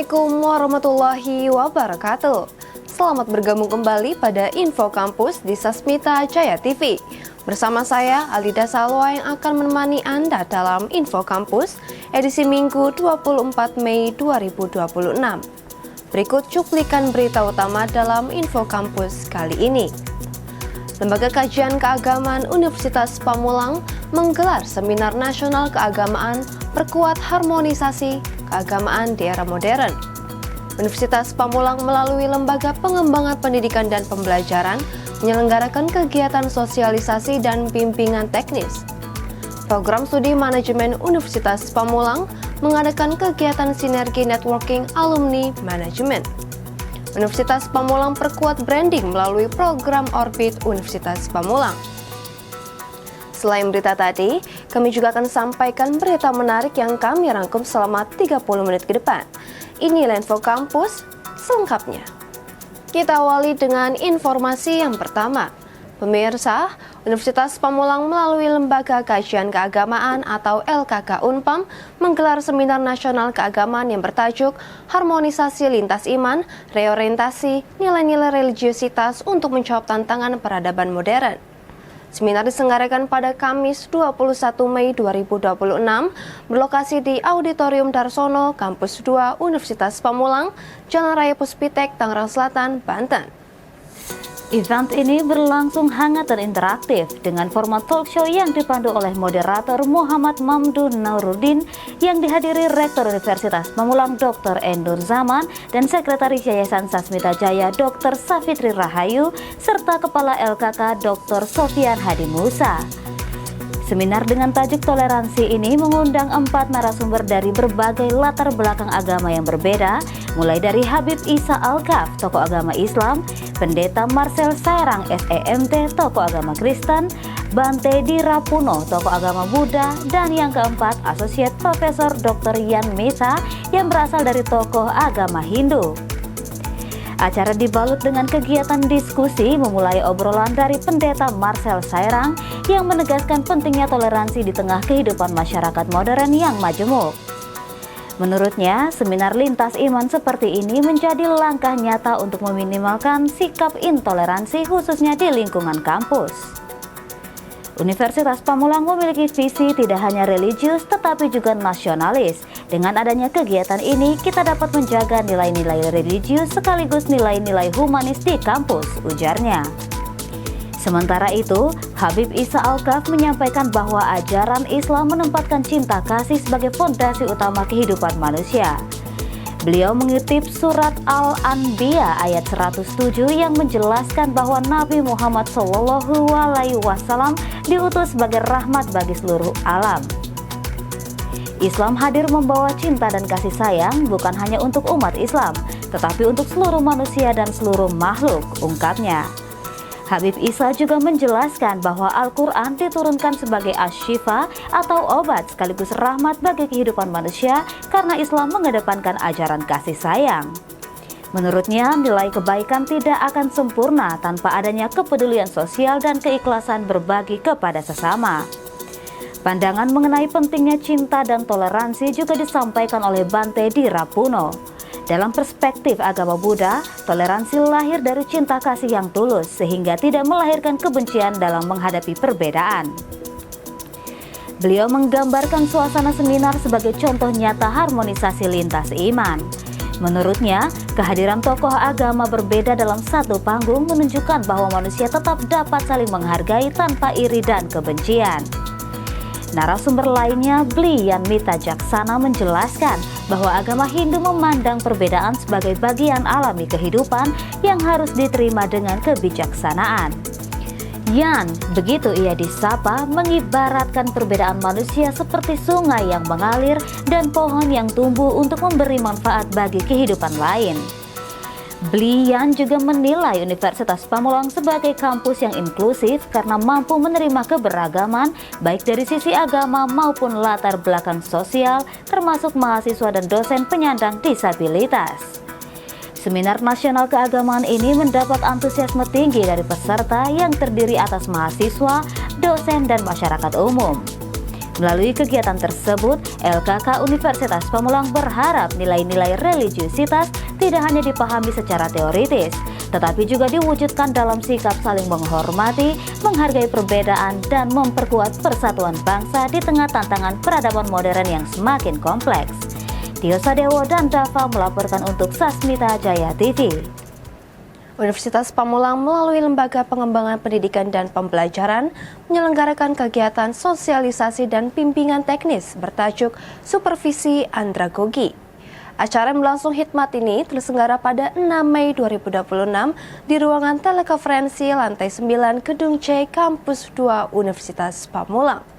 Assalamualaikum warahmatullahi wabarakatuh. Selamat bergabung kembali pada Info Kampus di Sasmita Jaya TV. Bersama saya Alida Salwa yang akan menemani Anda dalam Info Kampus edisi Minggu 24 Mei 2026. Berikut cuplikan berita utama dalam Info Kampus kali ini. Lembaga Kajian Keagamaan Universitas Pamulang menggelar Seminar Nasional Keagamaan Perkuat Harmonisasi Keagamaan di Era Modern. Universitas Pamulang melalui Lembaga Pengembangan Pendidikan dan Pembelajaran menyelenggarakan kegiatan sosialisasi dan bimbingan teknis. Program Studi Manajemen Universitas Pamulang mengadakan kegiatan sinergi networking alumni manajemen. Universitas Pamulang perkuat branding melalui program Orbit Universitas Pamulang. Selain berita tadi, kami juga akan sampaikan berita menarik yang kami rangkum selama 30 menit ke depan. Inilah Info Kampus selengkapnya. Kita awali dengan informasi yang pertama. Pemirsa, Universitas Pamulang melalui Lembaga Kajian Keagamaan atau LKK Unpam menggelar Seminar Nasional Keagamaan yang bertajuk Harmonisasi Lintas Iman, Reorientasi Nilai-nilai Religiusitas untuk Menjawab Tantangan Peradaban Modern. Seminar diselenggarakan pada Kamis 21 Mei 2026 berlokasi di Auditorium Darsono, Kampus 2 Universitas Pamulang, Jalan Raya Puspitek, Tangerang Selatan, Banten. Event ini berlangsung hangat dan interaktif dengan format talk show yang dipandu oleh moderator Muhammad Mamdun Nauruddin yang dihadiri Rektor Universitas Pamulang Dr. Endur Zaman dan Sekretaris Yayasan Sasmita Jaya Dr. Safitri Rahayu serta Kepala LKK Dr. Sofian Hadi Musa. Seminar dengan tajuk toleransi ini mengundang 4 narasumber dari berbagai latar belakang agama yang berbeda, mulai dari Habib Isa Alkaf, tokoh agama Islam, Pendeta Marcel Sairang SEMT, tokoh agama Kristen, Bante Dirapuno, tokoh agama Buddha, dan yang keempat, Asosiat Profesor Dr. Yan Mesa yang berasal dari tokoh agama Hindu. Acara dibalut dengan kegiatan diskusi memulai obrolan dari Pendeta Marcel Sairang yang menegaskan pentingnya toleransi di tengah kehidupan masyarakat modern yang majemuk. Menurutnya, seminar lintas iman seperti ini menjadi langkah nyata untuk meminimalkan sikap intoleransi khususnya di lingkungan kampus. Universitas Pamulang memiliki visi tidak hanya religius tetapi juga nasionalis. Dengan adanya kegiatan ini, kita dapat menjaga nilai-nilai religius sekaligus nilai-nilai humanis di kampus, ujarnya. Sementara itu, Habib Isa Alkaf menyampaikan bahwa ajaran Islam menempatkan cinta kasih sebagai fondasi utama kehidupan manusia. Beliau mengutip surat Al-Anbiya ayat 107 yang menjelaskan bahwa Nabi Muhammad SAW diutus sebagai rahmat bagi seluruh alam. Islam hadir membawa cinta dan kasih sayang bukan hanya untuk umat Islam, tetapi untuk seluruh manusia dan seluruh makhluk, ungkapnya. Habib Isa juga menjelaskan bahwa Al-Quran diturunkan sebagai asy-syifa atau obat sekaligus rahmat bagi kehidupan manusia karena Islam mengedepankan ajaran kasih sayang. Menurutnya, nilai kebaikan tidak akan sempurna tanpa adanya kepedulian sosial dan keikhlasan berbagi kepada sesama. Pandangan mengenai pentingnya cinta dan toleransi juga disampaikan oleh Bante Dirapuno. Dalam perspektif agama Buddha, toleransi lahir dari cinta kasih yang tulus sehingga tidak melahirkan kebencian dalam menghadapi perbedaan. Beliau menggambarkan suasana seminar sebagai contoh nyata harmonisasi lintas iman. Menurutnya, kehadiran tokoh agama berbeda dalam satu panggung menunjukkan bahwa manusia tetap dapat saling menghargai tanpa iri dan kebencian. Narasumber lainnya, Bli Yan Mita Jaksana menjelaskan bahwa agama Hindu memandang perbedaan sebagai bagian alami kehidupan yang harus diterima dengan kebijaksanaan. Yan, begitu ia disapa, mengibaratkan perbedaan manusia seperti sungai yang mengalir dan pohon yang tumbuh untuk memberi manfaat bagi kehidupan lain. Bli Yan juga menilai Universitas Pamulang sebagai kampus yang inklusif karena mampu menerima keberagaman baik dari sisi agama maupun latar belakang sosial, termasuk mahasiswa dan dosen penyandang disabilitas. Seminar Nasional Keagamaan ini mendapat antusiasme tinggi dari peserta yang terdiri atas mahasiswa, dosen, dan masyarakat umum. Melalui kegiatan tersebut, LKK Universitas Pamulang berharap nilai-nilai religiusitas tidak hanya dipahami secara teoritis, tetapi juga diwujudkan dalam sikap saling menghormati, menghargai perbedaan, dan memperkuat persatuan bangsa di tengah tantangan peradaban modern yang semakin kompleks. Tio Sadewo dan Dava melaporkan untuk Sasmita Jaya TV. Universitas Pamulang melalui Lembaga Pengembangan Pendidikan dan Pembelajaran menyelenggarakan kegiatan sosialisasi dan bimbingan teknis bertajuk Supervisi Andragogi. Acara yang berlangsung hikmat ini terselenggara pada 6 Mei 2026 di ruangan telekonferensi lantai 9 Gedung C Kampus 2 Universitas Pamulang.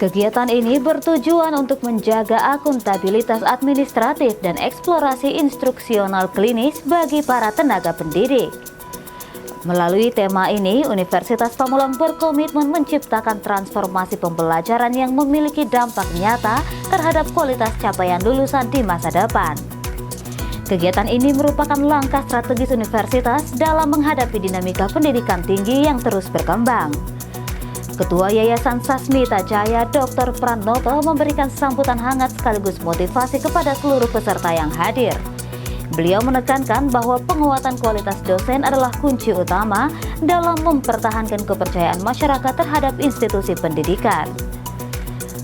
Kegiatan ini bertujuan untuk menjaga akuntabilitas administratif dan eksplorasi instruksional klinis bagi para tenaga pendidik. Melalui tema ini, Universitas Pamulang berkomitmen menciptakan transformasi pembelajaran yang memiliki dampak nyata terhadap kualitas capaian lulusan di masa depan. Kegiatan ini merupakan langkah strategis universitas dalam menghadapi dinamika pendidikan tinggi yang terus berkembang. Ketua Yayasan Sasmita Jaya, Dr. Pranoto, memberikan sambutan hangat sekaligus motivasi kepada seluruh peserta yang hadir. Beliau menekankan bahwa penguatan kualitas dosen adalah kunci utama dalam mempertahankan kepercayaan masyarakat terhadap institusi pendidikan.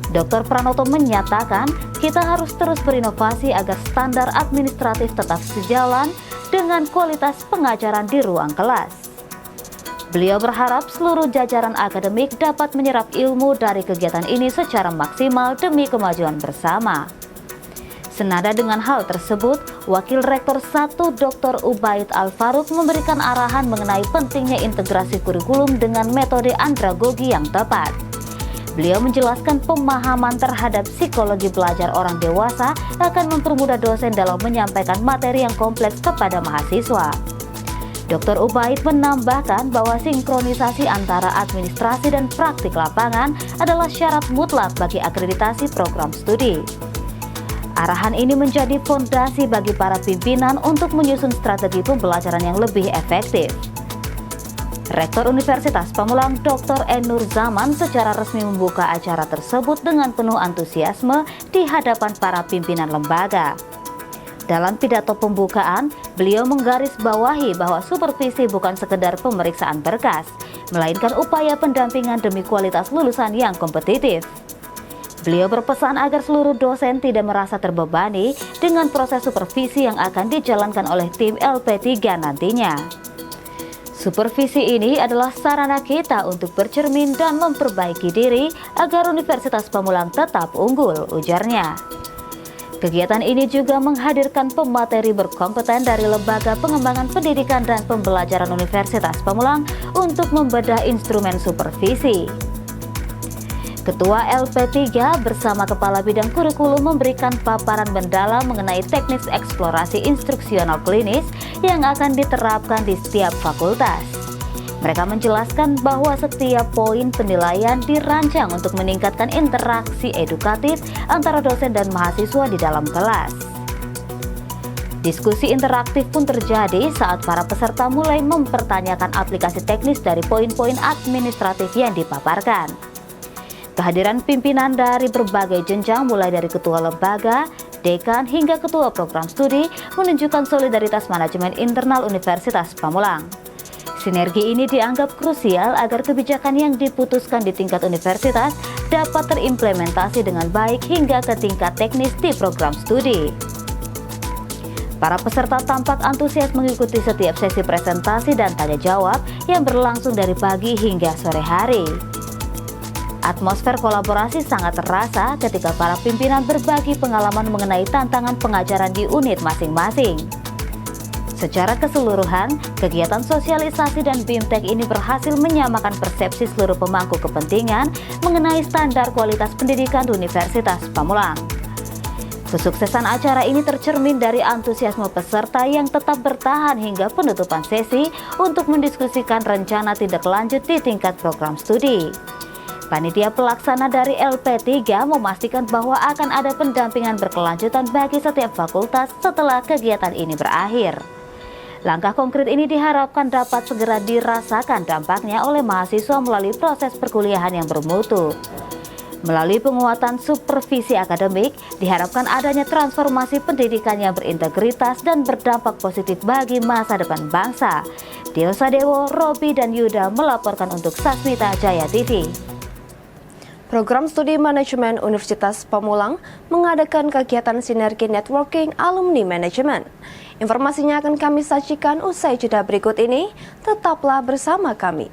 Dr. Pranoto menyatakan, kita harus terus berinovasi agar standar administratif tetap sejalan dengan kualitas pengajaran di ruang kelas. Beliau berharap seluruh jajaran akademik dapat menyerap ilmu dari kegiatan ini secara maksimal demi kemajuan bersama. Senada dengan hal tersebut, Wakil Rektor 1 Dr. Ubaid Al-Faruq memberikan arahan mengenai pentingnya integrasi kurikulum dengan metode andragogi yang tepat. Beliau menjelaskan pemahaman terhadap psikologi belajar orang dewasa akan mempermudah dosen dalam menyampaikan materi yang kompleks kepada mahasiswa. Dr. Ubaid menambahkan bahwa sinkronisasi antara administrasi dan praktik lapangan adalah syarat mutlak bagi akreditasi program studi. Arahan ini menjadi fondasi bagi para pimpinan untuk menyusun strategi pembelajaran yang lebih efektif. Rektor Universitas Pamulang Dr. Enur Zaman secara resmi membuka acara tersebut dengan penuh antusiasme di hadapan para pimpinan lembaga. Dalam pidato pembukaan, beliau menggarisbawahi bahwa supervisi bukan sekedar pemeriksaan berkas, melainkan upaya pendampingan demi kualitas lulusan yang kompetitif. Beliau berpesan agar seluruh dosen tidak merasa terbebani dengan proses supervisi yang akan dijalankan oleh tim LP3 nantinya. Supervisi ini adalah sarana kita untuk bercermin dan memperbaiki diri agar Universitas Pamulang tetap unggul, ujarnya. Kegiatan ini juga menghadirkan pemateri berkompeten dari Lembaga Pengembangan Pendidikan dan Pembelajaran Universitas Pamulang untuk membedah instrumen supervisi. Ketua LP3 bersama Kepala Bidang Kurikulum memberikan paparan mendalam mengenai teknik eksplorasi instruksional klinis yang akan diterapkan di setiap fakultas. Mereka menjelaskan bahwa setiap poin penilaian dirancang untuk meningkatkan interaksi edukatif antara dosen dan mahasiswa di dalam kelas. Diskusi interaktif pun terjadi saat para peserta mulai mempertanyakan aplikasi teknis dari poin-poin administratif yang dipaparkan. Kehadiran pimpinan dari berbagai jenjang mulai dari ketua lembaga, dekan hingga ketua program studi menunjukkan solidaritas manajemen internal Universitas Pamulang. Sinergi ini dianggap krusial agar kebijakan yang diputuskan di tingkat universitas dapat terimplementasi dengan baik hingga ke tingkat teknis di program studi. Para peserta tampak antusias mengikuti setiap sesi presentasi dan tanya jawab yang berlangsung dari pagi hingga sore hari. Atmosfer kolaborasi sangat terasa ketika para pimpinan berbagi pengalaman mengenai tantangan pengajaran di unit masing-masing. Secara keseluruhan, kegiatan sosialisasi dan BIMTEK ini berhasil menyamakan persepsi seluruh pemangku kepentingan mengenai standar kualitas pendidikan di Universitas Pamulang. Kesuksesan acara ini tercermin dari antusiasme peserta yang tetap bertahan hingga penutupan sesi untuk mendiskusikan rencana tindak lanjut di tingkat program studi. Panitia pelaksana dari LP3 memastikan bahwa akan ada pendampingan berkelanjutan bagi setiap fakultas setelah kegiatan ini berakhir. Langkah konkret ini diharapkan dapat segera dirasakan dampaknya oleh mahasiswa melalui proses perkuliahan yang bermutu. Melalui penguatan supervisi akademik, diharapkan adanya transformasi pendidikan yang berintegritas dan berdampak positif bagi masa depan bangsa. Dio Sadewo, Robi, dan Yuda melaporkan untuk Sasmita Jaya TV. Program Studi Manajemen Universitas Pamulang mengadakan kegiatan sinergi networking alumni manajemen. Informasinya akan kami sajikan usai jeda berikut ini. Tetaplah bersama kami.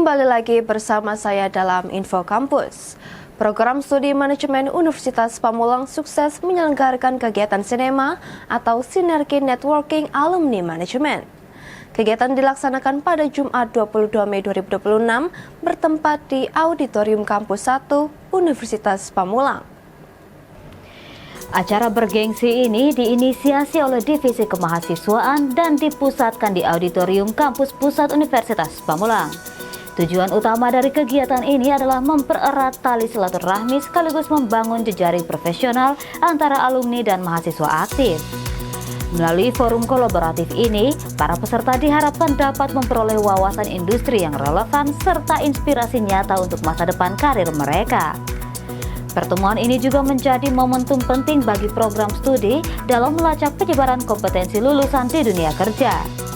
Kembali lagi bersama saya dalam Info Kampus. Program Studi Manajemen Universitas Pamulang sukses menyelenggarakan kegiatan sinema atau Sinergi Networking Alumni Manajemen. Kegiatan dilaksanakan pada Jumat 22 Mei 2026 bertempat di Auditorium Kampus 1 Universitas Pamulang. Acara bergengsi ini diinisiasi oleh Divisi Kemahasiswaan dan dipusatkan di Auditorium Kampus Pusat Universitas Pamulang. Tujuan utama dari kegiatan ini adalah mempererat tali silaturahmi sekaligus membangun jejaring profesional antara alumni dan mahasiswa aktif. Melalui forum kolaboratif ini, para peserta diharapkan dapat memperoleh wawasan industri yang relevan serta inspirasi nyata untuk masa depan karir mereka. Pertemuan ini juga menjadi momentum penting bagi program studi dalam melacak penyebaran kompetensi lulusan di dunia kerja.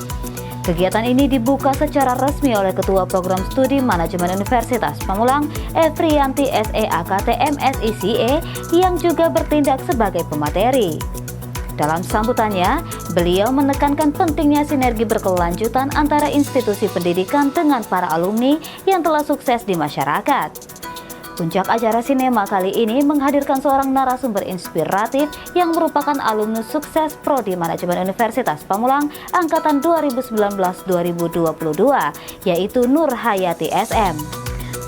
Kegiatan ini dibuka secara resmi oleh Ketua Program Studi Manajemen Universitas Pamulang, Efriyanti SEAKT MSICE, yang juga bertindak sebagai pemateri. Dalam sambutannya, beliau menekankan pentingnya sinergi berkelanjutan antara institusi pendidikan dengan para alumni yang telah sukses di masyarakat. Puncak acara sinema kali ini menghadirkan seorang narasumber inspiratif yang merupakan alumnus sukses Prodi Manajemen Universitas Pamulang angkatan 2019-2022, yaitu Nur Hayati SM.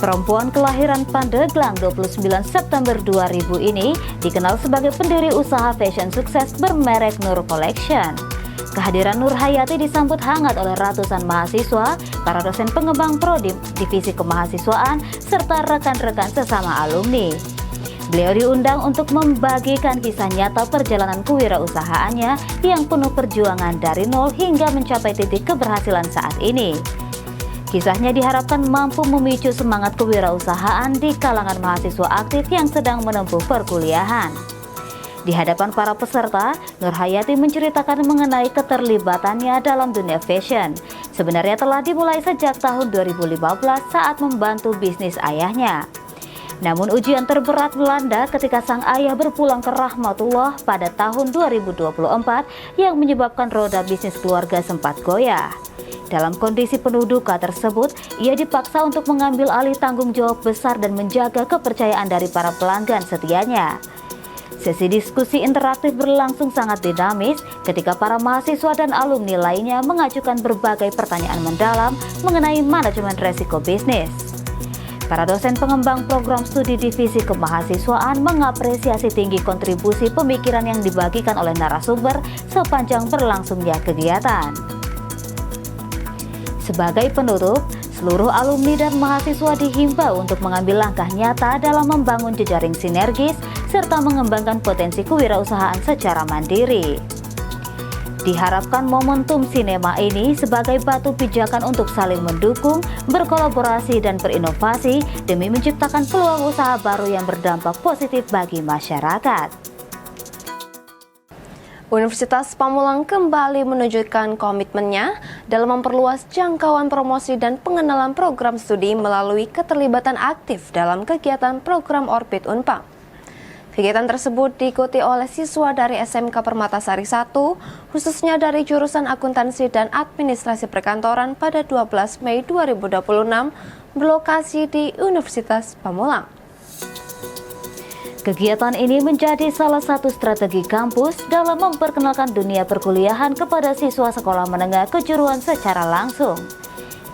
Perempuan kelahiran Pandeglang 29 September 2000 ini dikenal sebagai pendiri usaha fashion sukses bermerek Nur Collection. Kehadiran Nur Hayati disambut hangat oleh ratusan mahasiswa, para dosen pengembang prodi divisi kemahasiswaan, serta rekan-rekan sesama alumni. Beliau diundang untuk membagikan kisah nyata perjalanan kewirausahaannya yang penuh perjuangan dari nol hingga mencapai titik keberhasilan saat ini. Kisahnya diharapkan mampu memicu semangat kewirausahaan di kalangan mahasiswa aktif yang sedang menempuh perkuliahan. Di hadapan para peserta, Nur Hayati menceritakan mengenai keterlibatannya dalam dunia fashion. Sebenarnya telah dimulai sejak tahun 2015 saat membantu bisnis ayahnya. Namun ujian terberat melanda ketika sang ayah berpulang ke rahmatullah pada tahun 2024 yang menyebabkan roda bisnis keluarga sempat goyah. Dalam kondisi penuh duka tersebut, ia dipaksa untuk mengambil alih tanggung jawab besar dan menjaga kepercayaan dari para pelanggan setianya. Sesi diskusi interaktif berlangsung sangat dinamis ketika para mahasiswa dan alumni lainnya mengajukan berbagai pertanyaan mendalam mengenai manajemen resiko bisnis. Para dosen pengembang program studi divisi kemahasiswaan mengapresiasi tinggi kontribusi pemikiran yang dibagikan oleh narasumber sepanjang berlangsungnya kegiatan. Sebagai penutup, seluruh alumni dan mahasiswa dihimbau untuk mengambil langkah nyata dalam membangun jejaring sinergis serta mengembangkan potensi kewirausahaan secara mandiri. Diharapkan momentum sinema ini sebagai batu pijakan untuk saling mendukung, berkolaborasi, dan berinovasi demi menciptakan peluang usaha baru yang berdampak positif bagi masyarakat. Universitas Pamulang kembali menunjukkan komitmennya dalam memperluas jangkauan promosi dan pengenalan program studi melalui keterlibatan aktif dalam kegiatan program Orbit Unpam. Kegiatan tersebut diikuti oleh siswa dari SMK Permatasari 1, khususnya dari jurusan Akuntansi dan Administrasi Perkantoran pada 12 Mei 2026 berlokasi di Universitas Pamulang. Kegiatan ini menjadi salah satu strategi kampus dalam memperkenalkan dunia perkuliahan kepada siswa sekolah menengah kejuruan secara langsung.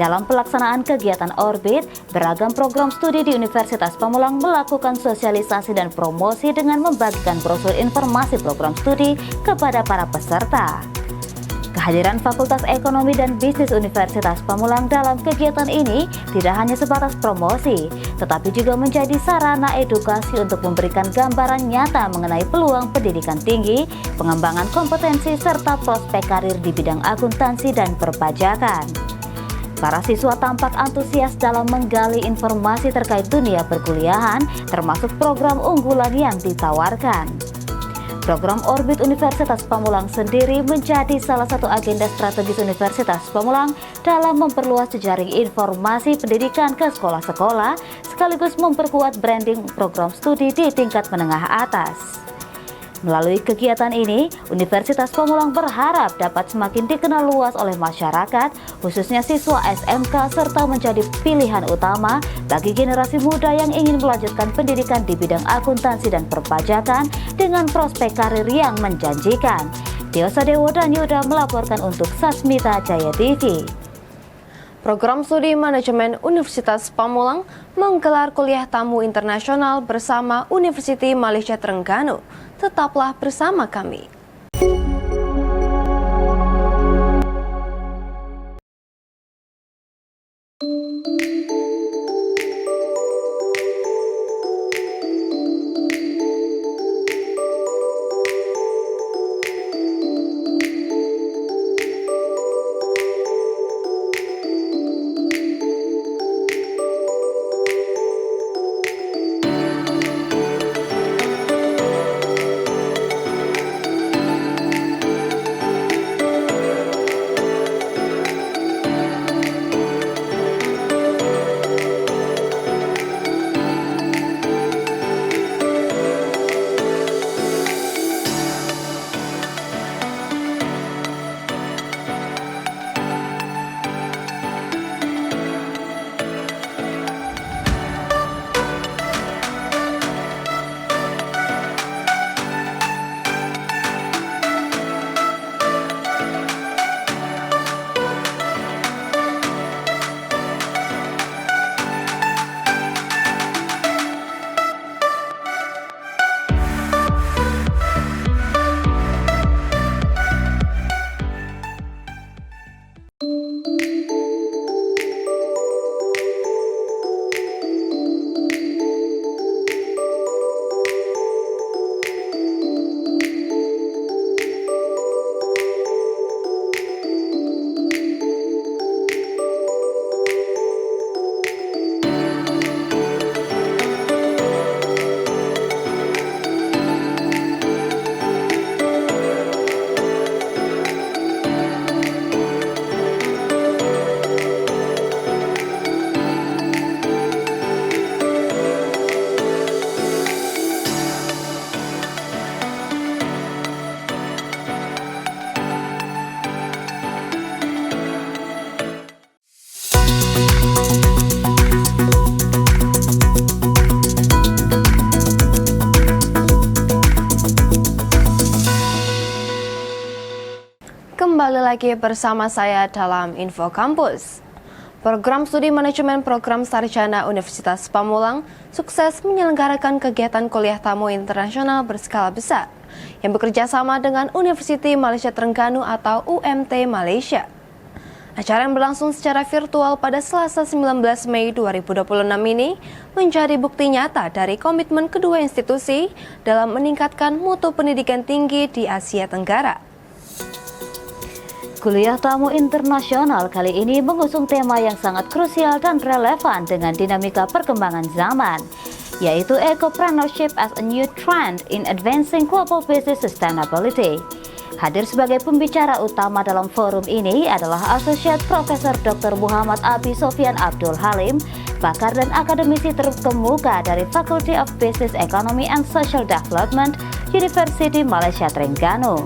Dalam pelaksanaan kegiatan Orbit, beragam program studi di Universitas Pamulang melakukan sosialisasi dan promosi dengan membagikan brosur informasi program studi kepada para peserta. Kehadiran Fakultas Ekonomi dan Bisnis Universitas Pamulang dalam kegiatan ini tidak hanya sebatas promosi, tetapi juga menjadi sarana edukasi untuk memberikan gambaran nyata mengenai peluang pendidikan tinggi, pengembangan kompetensi, serta prospek karir di bidang akuntansi dan perpajakan. Para siswa tampak antusias dalam menggali informasi terkait dunia perkuliahan, termasuk program unggulan yang ditawarkan. Program Orbit Universitas Pamulang sendiri menjadi salah satu agenda strategis Universitas Pamulang dalam memperluas jejaring informasi pendidikan ke sekolah-sekolah, sekaligus memperkuat branding program studi di tingkat menengah atas. Melalui kegiatan ini, Universitas Pamulang berharap dapat semakin dikenal luas oleh masyarakat, khususnya siswa SMK, serta menjadi pilihan utama bagi generasi muda yang ingin melanjutkan pendidikan di bidang akuntansi dan perpajakan dengan prospek karir yang menjanjikan. Tio Sadewo dan Yuda melaporkan untuk Sasmita Jaya TV. Program Studi Manajemen Universitas Pamulang menggelar kuliah tamu internasional bersama University Malaysia Terengganu. Tetaplah bersama kami. lagi bersama saya dalam Info Kampus. Program Studi Manajemen Program Sarjana Universitas Pamulang sukses menyelenggarakan kegiatan kuliah tamu internasional berskala besar yang bekerja sama dengan University Malaysia Terengganu atau UMT Malaysia. Acara yang berlangsung secara virtual pada Selasa 19 Mei 2026 ini menjadi bukti nyata dari komitmen kedua institusi dalam meningkatkan mutu pendidikan tinggi di Asia Tenggara. Kuliah tamu internasional kali ini mengusung tema yang sangat krusial dan relevan dengan dinamika perkembangan zaman, yaitu Ecopreneurship as a New Trend in Advancing Global Business Sustainability. Hadir sebagai pembicara utama dalam forum ini adalah Associate Profesor Dr. Muhammad Abi Sofyan Abdul Halim, pakar dan akademisi terkemuka dari Faculty of Business Economy and Social Development, University Malaysia Terengganu.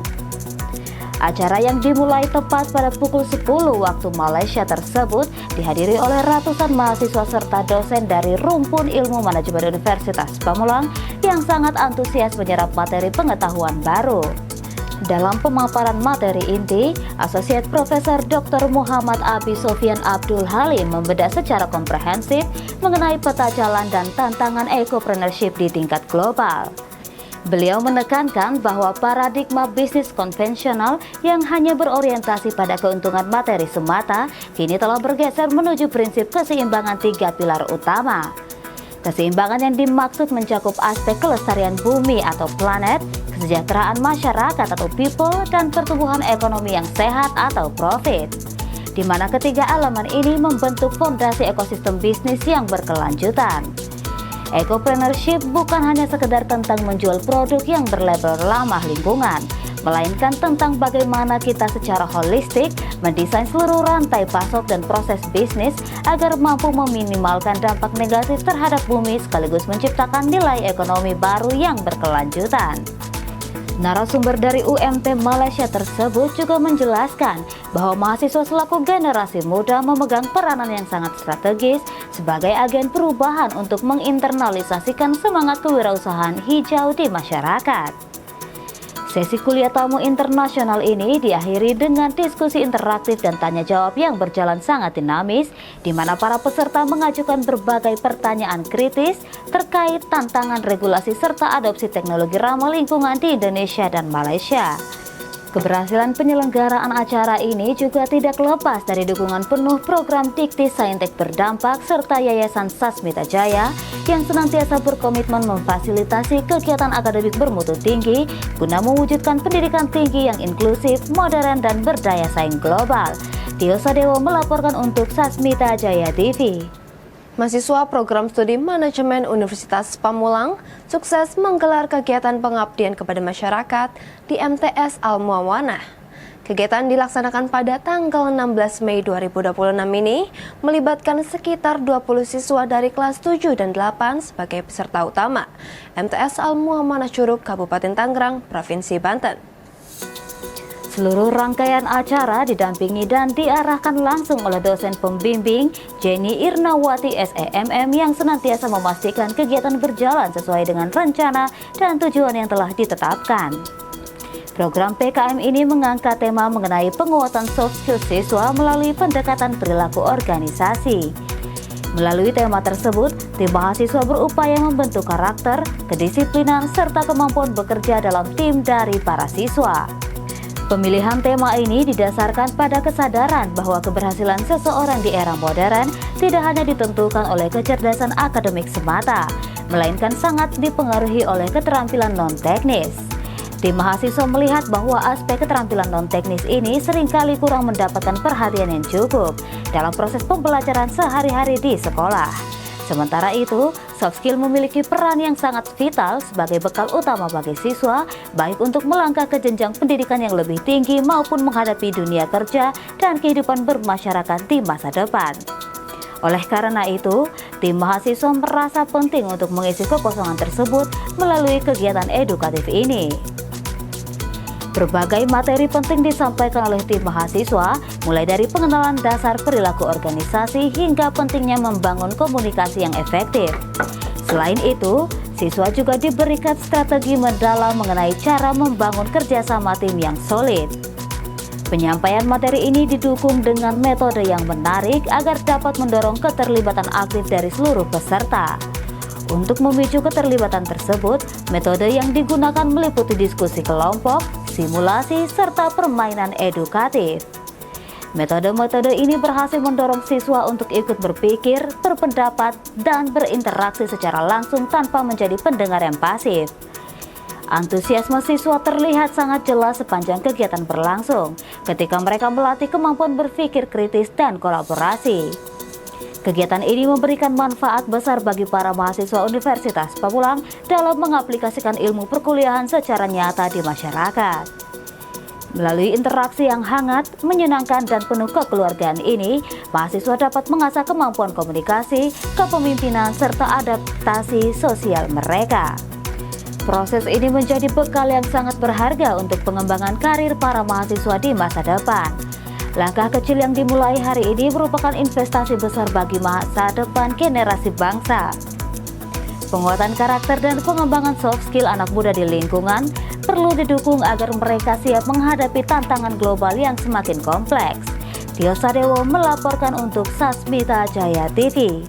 Acara yang dimulai tepat pada pukul 10 waktu Malaysia tersebut dihadiri oleh ratusan mahasiswa serta dosen dari Rumpun Ilmu Manajemen Universitas Pamulang yang sangat antusias menyerap materi pengetahuan baru. Dalam pemaparan materi inti, Associate Profesor Dr. Muhammad Abi Sofyan Abdul Halim membedah secara komprehensif mengenai peta jalan dan tantangan ecopreneurship di tingkat global. Beliau menekankan bahwa paradigma bisnis konvensional yang hanya berorientasi pada keuntungan materi semata kini telah bergeser menuju prinsip keseimbangan 3 pilar utama. Keseimbangan yang dimaksud mencakup aspek kelestarian bumi atau planet, kesejahteraan masyarakat atau people, dan pertumbuhan ekonomi yang sehat atau profit, di mana ketiga elemen ini membentuk fondasi ekosistem bisnis yang berkelanjutan. Ecopreneurship bukan hanya sekedar tentang menjual produk yang berlabel ramah lingkungan, melainkan tentang bagaimana kita secara holistik mendesain seluruh rantai pasok dan proses bisnis agar mampu meminimalkan dampak negatif terhadap bumi sekaligus menciptakan nilai ekonomi baru yang berkelanjutan. Narasumber dari UMT Malaysia tersebut juga menjelaskan bahwa mahasiswa selaku generasi muda memegang peranan yang sangat strategis sebagai agen perubahan untuk menginternalisasikan semangat kewirausahaan hijau di masyarakat. Sesi kuliah tamu internasional ini diakhiri dengan diskusi interaktif dan tanya jawab yang berjalan sangat dinamis, di mana para peserta mengajukan berbagai pertanyaan kritis terkait tantangan regulasi serta adopsi teknologi ramah lingkungan di Indonesia dan Malaysia. Keberhasilan penyelenggaraan acara ini juga tidak lepas dari dukungan penuh program Dikti Saintek Berdampak serta Yayasan Sasmita Jaya yang senantiasa berkomitmen memfasilitasi kegiatan akademik bermutu tinggi guna mewujudkan pendidikan tinggi yang inklusif, modern, dan berdaya saing global. Tio Sadewo melaporkan untuk Sasmita Jaya TV. Mahasiswa Program Studi Manajemen Universitas Pamulang sukses menggelar kegiatan pengabdian kepada masyarakat di MTS Al-Muawanah. Kegiatan dilaksanakan pada tanggal 16 Mei 2026 ini melibatkan sekitar 20 siswa dari kelas 7 dan 8 sebagai peserta utama MTS Al-Muawanah Curug, Kabupaten Tangerang, Provinsi Banten. Seluruh rangkaian acara didampingi dan diarahkan langsung oleh dosen pembimbing Jenny Irnawati SEMM yang senantiasa memastikan kegiatan berjalan sesuai dengan rencana dan tujuan yang telah ditetapkan. Program PKM ini mengangkat tema mengenai penguatan soft skill siswa melalui pendekatan perilaku organisasi. Melalui tema tersebut, tim mahasiswa berupaya membentuk karakter, kedisiplinan, serta kemampuan bekerja dalam tim dari para siswa. Pemilihan tema ini didasarkan pada kesadaran bahwa keberhasilan seseorang di era modern tidak hanya ditentukan oleh kecerdasan akademik semata, melainkan sangat dipengaruhi oleh keterampilan non-teknis. Tim mahasiswa melihat bahwa aspek keterampilan non-teknis ini seringkali kurang mendapatkan perhatian yang cukup dalam proses pembelajaran sehari-hari di sekolah. Sementara itu, soft skill memiliki peran yang sangat vital sebagai bekal utama bagi siswa, baik untuk melangkah ke jenjang pendidikan yang lebih tinggi maupun menghadapi dunia kerja dan kehidupan bermasyarakat di masa depan. Oleh karena itu, tim mahasiswa merasa penting untuk mengisi kekosongan tersebut melalui kegiatan edukatif ini. Berbagai materi penting disampaikan oleh tim mahasiswa, mulai dari pengenalan dasar perilaku organisasi hingga pentingnya membangun komunikasi yang efektif. Selain itu, siswa juga diberikan strategi mendalam mengenai cara membangun kerjasama tim yang solid. Penyampaian materi ini didukung dengan metode yang menarik agar dapat mendorong keterlibatan aktif dari seluruh peserta. Untuk memicu keterlibatan tersebut, metode yang digunakan meliputi diskusi kelompok, simulasi, serta permainan edukatif. Metode-metode ini berhasil mendorong siswa untuk ikut berpikir, berpendapat, dan berinteraksi secara langsung tanpa menjadi pendengar yang pasif. Antusiasme siswa terlihat sangat jelas sepanjang kegiatan berlangsung ketika mereka melatih kemampuan berpikir kritis dan kolaborasi. Kegiatan ini memberikan manfaat besar bagi para mahasiswa Universitas Pamulang dalam mengaplikasikan ilmu perkuliahan secara nyata di masyarakat. Melalui interaksi yang hangat, menyenangkan, dan penuh kekeluargaan ini, mahasiswa dapat mengasah kemampuan komunikasi, kepemimpinan, serta adaptasi sosial mereka. Proses ini menjadi bekal yang sangat berharga untuk pengembangan karir para mahasiswa di masa depan. Langkah kecil yang dimulai hari ini merupakan investasi besar bagi masa depan generasi bangsa. Penguatan karakter dan pengembangan soft skill anak muda di lingkungan perlu didukung agar mereka siap menghadapi tantangan global yang semakin kompleks. Tio Sadewo melaporkan untuk Sasmita Jaya TV.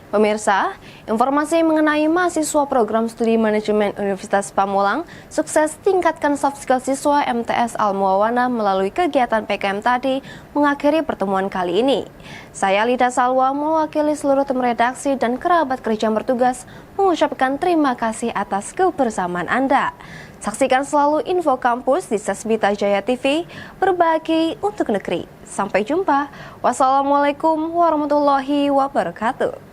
Pemirsa, informasi mengenai mahasiswa program studi manajemen Universitas Pamulang sukses tingkatkan soft skill siswa MTS Al-Muawana melalui kegiatan PKM tadi mengakhiri pertemuan kali ini. Saya Lida Salwa mewakili seluruh tim redaksi dan kerabat kerja yang bertugas mengucapkan terima kasih atas kebersamaan Anda. Saksikan selalu info kampus di Sasmita Jaya TV, berbagi untuk negeri. Sampai jumpa. Wassalamualaikum warahmatullahi wabarakatuh.